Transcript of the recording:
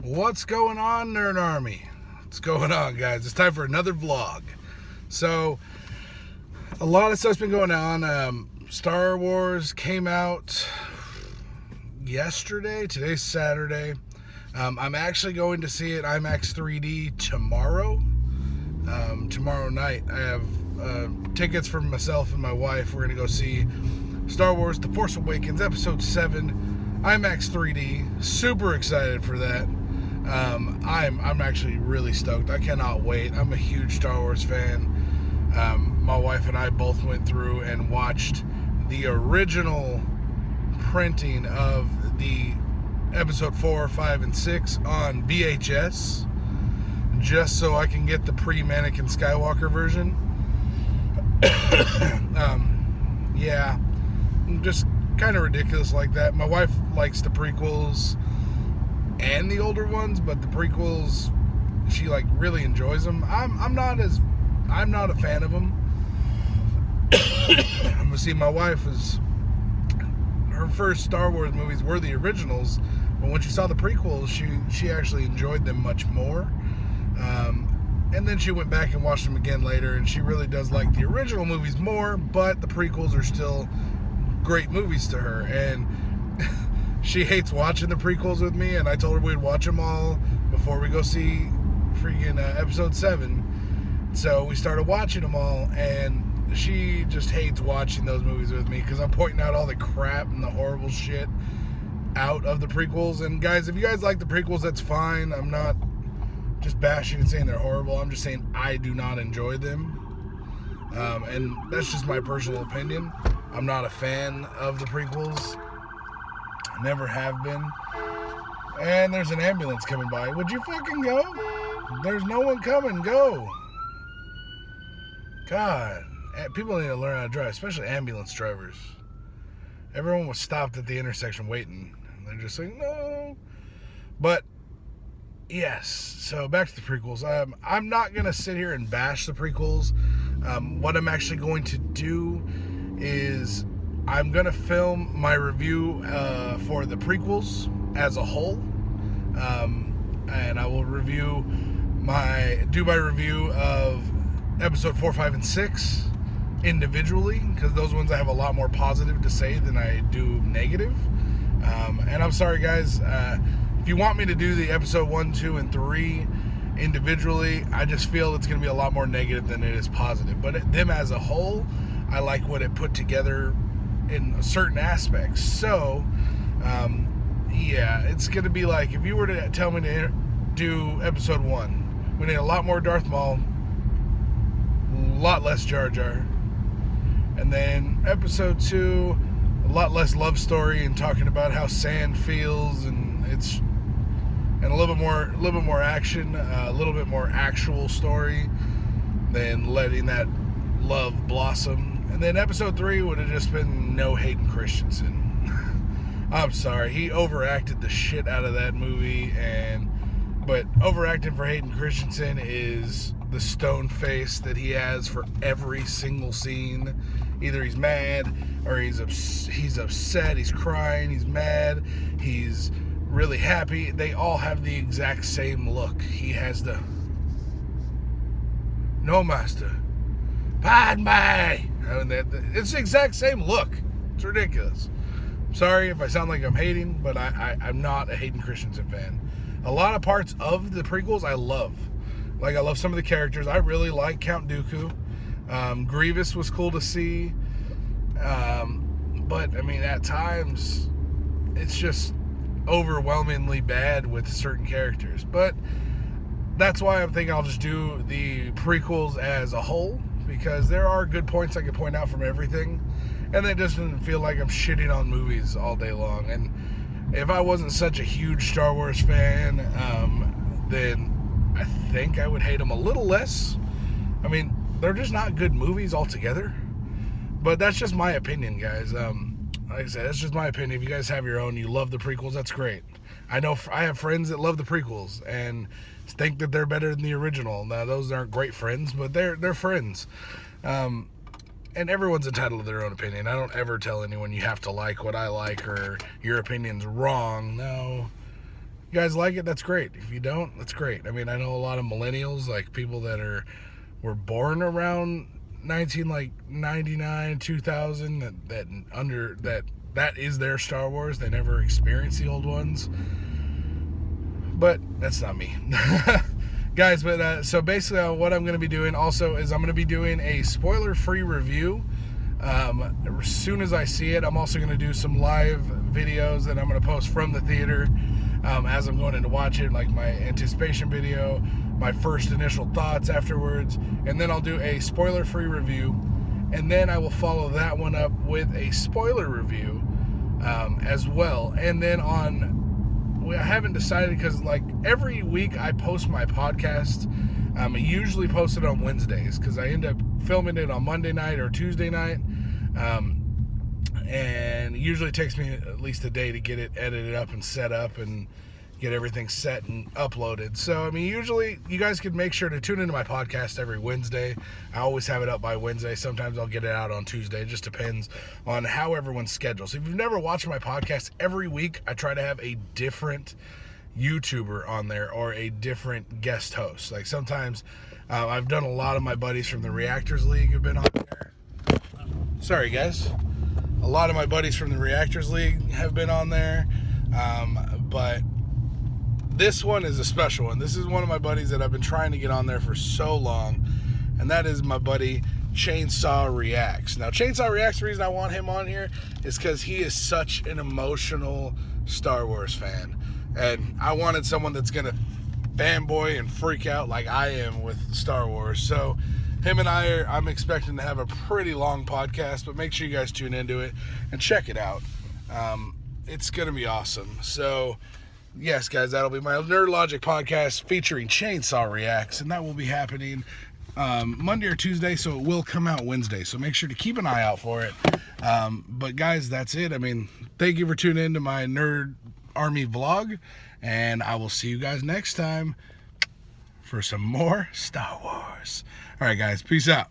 What's going on, Nerdarmy? What's going on, guys? It's time for another vlog. So, a lot of stuff's been going on. Star Wars came out yesterday. Today's Saturday. I'm actually going to see it IMAX 3D tomorrow. Tomorrow night. I have tickets for myself and my wife. We're going to go see Star Wars The Force Awakens Episode 7 IMAX 3D. Super excited for that. I'm actually really stoked. I cannot wait. I'm a huge Star Wars fan. My wife and I both went through and watched the original printing of the episode 4, 5, and 6 on VHS, just so I can get the pre-Anakin Skywalker version. Yeah, just kind of ridiculous like that. My wife likes the prequels and the older ones, but the prequels, she really enjoys them. I'm not a fan of them. See, my wife her first Star Wars movies were the originals, but when she saw the prequels, she actually enjoyed them much more. And then she went back and watched them again later, and she really does like the original movies more, but the prequels are still great movies to her. And she hates watching the prequels with me, and I told her we'd watch them all before we go see freaking episode 7. So we started watching them all, and she just hates watching those movies with me because I'm pointing out all the crap and the horrible shit out of the prequels. And guys, if you guys like the prequels, that's fine. I'm not just bashing and saying they're horrible. I'm just saying I do not enjoy them. And that's just my personal opinion. I'm not a fan of the prequels. Never have been. And there's an ambulance coming by. Would you fucking go? There's no one coming. Go. God. People need to learn how to drive, especially ambulance drivers. Everyone was stopped at the intersection waiting. And they're just like, no. But, yes. So, back to the prequels. I'm not going to sit here and bash the prequels. What I'm actually going to do is I'm going to film my review for the prequels as a whole. And I will do my review of episode 4, 5, and 6 individually, because those ones I have a lot more positive to say than I do negative. And I'm sorry, guys. If you want me to do the episode 1, 2, and 3 individually, I just feel it's going to be a lot more negative than it is positive. But them as a whole, I like what it put together in certain aspects. So, yeah, it's going to be like if you were to tell me to do episode 1, we need a lot more Darth Maul, a lot less Jar Jar. And then episode 2, a lot less love story and talking about how sand feels, and a little bit more action, a little bit more actual story than letting that love blossom. And then episode 3 would have just been no Hayden Christensen. I'm sorry, he overacted the shit out of that movie, but overacting for Hayden Christensen is the stone face that he has for every single scene. Either he's mad, or he's upset, he's crying, he's mad, he's really happy. They all have the exact same look. He has the "No, master, pardon me." It's the exact same look. It's ridiculous. Sorry if I sound like I'm hating, but I'm not a Hayden Christensen fan. A lot of parts of the prequels I love. I love some of the characters. I really like Count Dooku. Grievous was cool to see. But, at times, it's just overwhelmingly bad with certain characters. But that's why I'm thinking I'll just do the prequels as a whole, because there are good points I can point out from everything. And it doesn't feel like I'm shitting on movies all day long. And if I wasn't such a huge Star Wars fan, then I think I would hate them a little less. They're just not good movies altogether. But that's just my opinion, guys. Like I said, that's just my opinion. If you guys have your own, you love the prequels, that's great. I know I have friends that love the prequels and think that they're better than the original. Now, those aren't great friends, but they're friends. And everyone's entitled to their own opinion. I don't ever tell anyone you have to like what I like or your opinion's wrong. No. you guys like it, that's great. If you don't, that's great. I mean, I know a lot of millennials, like people that were born around 1999, 2000, that is their Star Wars. They never experienced the old ones. But that's not me. Guys, but so basically what I'm going to be doing also is I'm going to be doing a spoiler-free review. As soon as I see it, I'm also going to do some live videos that I'm going to post from the theater as I'm going in to watch it, like my anticipation video, my first initial thoughts afterwards, and then I'll do a spoiler-free review, and then I will follow that one up with a spoiler review as well. And then I haven't decided, because like every week I post my podcast. I usually post it on Wednesdays because I end up filming it on Monday night or Tuesday night. And it usually takes me at least a day to get it edited up and set up and get everything set and uploaded. So, I mean, usually you guys can make sure to tune into my podcast every Wednesday. I always have it up by Wednesday. Sometimes I'll get it out on Tuesday. It just depends on how everyone's schedule. So if you've never watched my podcast, every week I try to have a different YouTuber on there or a different guest host. Like sometimes I've done a lot of my buddies from the Reactors League have been on there. Sorry, guys. A lot of my buddies from the Reactors League have been on there. But this one is a special one. This is one of my buddies that I've been trying to get on there for so long, and that is my buddy Chainsaw Reacts. Now, Chainsaw Reacts, the reason I want him on here is because he is such an emotional Star Wars fan, and I wanted someone that's going to fanboy and freak out like I am with Star Wars. So him and I'm expecting to have a pretty long podcast, but make sure you guys tune into it and check it out. It's going to be awesome. So yes, guys, that'll be my Nerd Logic podcast featuring Chainsaw Reacts, and that will be happening Monday or Tuesday, so it will come out Wednesday. So make sure to keep an eye out for it. But guys, that's it. I mean, thank you for tuning in to my Nerd Army vlog, and I will see you guys next time for some more Star Wars. All right, guys, peace out.